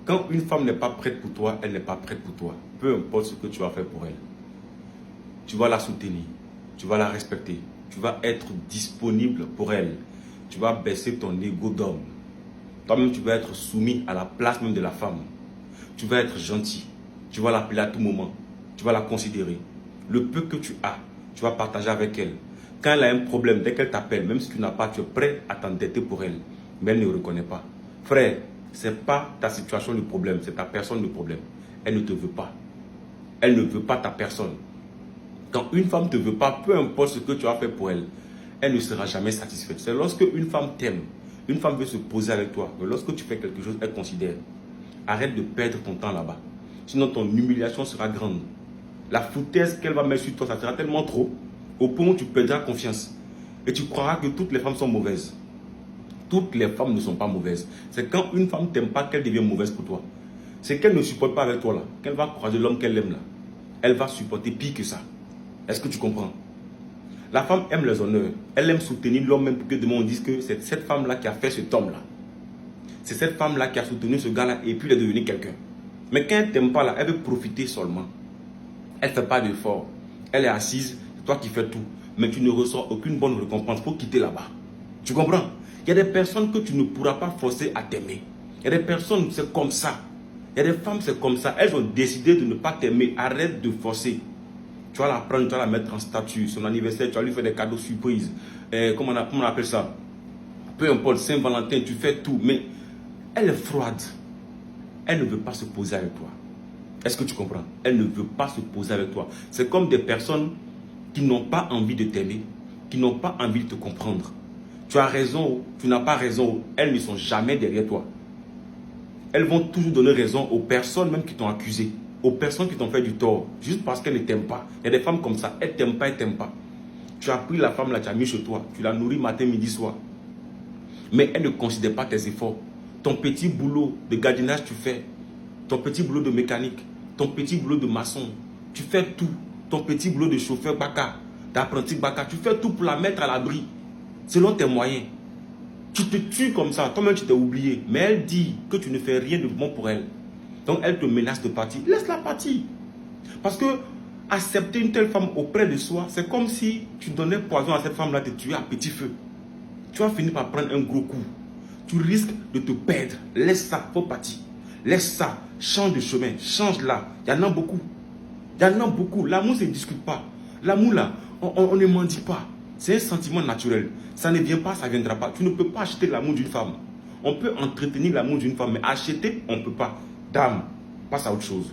Quand une femme n'est pas prête pour toi, elle n'est pas prête pour toi. Peu importe ce que tu vas faire pour elle. Tu vas la soutenir, tu vas la respecter, tu vas être disponible pour elle. Tu vas baisser ton ego d'homme. Toi-même, tu vas être soumis à la place même de la femme. Tu vas être gentil. Tu vas l'appeler à tout moment. Tu vas la considérer. Le peu que tu as, tu vas partager avec elle. Quand elle a un problème, dès qu'elle t'appelle, même si tu n'as pas, tu es prêt à t'endetter pour elle. Mais elle ne reconnaît pas. Frère, ce n'est pas ta situation le problème, c'est ta personne le problème. Elle ne te veut pas. Elle ne veut pas ta personne. Quand une femme ne te veut pas, peu importe ce que tu as fait pour elle, elle ne sera jamais satisfaite. C'est lorsque une femme t'aime, une femme veut se poser avec toi, que lorsque tu fais quelque chose, elle considère. Arrête de perdre ton temps là-bas. Sinon, ton humiliation sera grande. La foutaise qu'elle va mettre sur toi, ça sera tellement trop, au point où tu perdras confiance. Et tu croiras que toutes les femmes sont mauvaises. Toutes les femmes ne sont pas mauvaises. C'est quand une femme ne t'aime pas qu'elle devient mauvaise pour toi. C'est qu'elle ne supporte pas avec toi là, qu'elle va croiser l'homme qu'elle aime là. Elle va supporter pire que ça. Est-ce que tu comprends? La femme aime les honneurs. Elle aime soutenir l'homme même pour que demain on dise que c'est cette femme-là qui a fait cet homme-là. C'est cette femme-là qui a soutenu ce gars-là et puis il est devenu quelqu'un. Mais quand elle ne t'aime pas là, elle veut profiter seulement. Elle ne fait pas d'effort. Elle est assise, c'est toi qui fais tout. Mais tu ne reçois aucune bonne récompense pour quitter là-bas. Tu comprends? Il y a des personnes que tu ne pourras pas forcer à t'aimer. Il y a des personnes, c'est comme ça. Il y a des femmes, c'est comme ça. Elles ont décidé de ne pas t'aimer. Arrête de forcer. Tu vas la prendre, tu vas la mettre en statut. Son anniversaire, tu vas lui faire des cadeaux surprises. Comment on appelle ça? Peu importe, Saint-Valentin, tu fais tout. Mais elle est froide. Elle ne veut pas se poser avec toi. Est-ce que tu comprends? Elle ne veut pas se poser avec toi. C'est comme des personnes qui n'ont pas envie de t'aimer, qui n'ont pas envie de te comprendre. Tu as raison, tu n'as pas raison. Elles ne sont jamais derrière toi. Elles vont toujours donner raison aux personnes même qui t'ont accusé, aux personnes qui t'ont fait du tort, juste parce qu'elles ne t'aiment pas. Il y a des femmes comme ça, elles ne t'aiment pas, elles ne t'aiment pas. Tu as pris la femme là, tu as mis chez toi, tu la nourris matin, midi, soir. Mais elle ne considère pas tes efforts. Ton petit boulot de gardiennage, tu fais. Ton petit boulot de mécanique, ton petit boulot de maçon, tu fais tout. Ton petit boulot de chauffeur baka, d'apprenti baka, tu fais tout pour la mettre à l'abri, selon tes moyens. Tu te tues comme ça, toi-même tu t'es oublié. Mais elle dit que tu ne fais rien de bon pour elle. Donc elle te menace de partir. Laisse-la partir. Parce que accepter une telle femme auprès de soi, c'est comme si tu donnais poison à cette femme-là, te tuer à petit feu. Tu vas finir par prendre un gros coup. Tu risques de te perdre. Laisse ça, faut partir. Laisse ça, change de chemin, change là. Il y en a beaucoup. Il y en a beaucoup. L'amour, ça ne discute pas. L'amour là, on ne mendie pas. C'est un sentiment naturel. Ça ne vient pas, ça ne viendra pas. Tu ne peux pas acheter l'amour d'une femme. On peut entretenir l'amour d'une femme, mais acheter, on ne peut pas. Dame, passe à autre chose.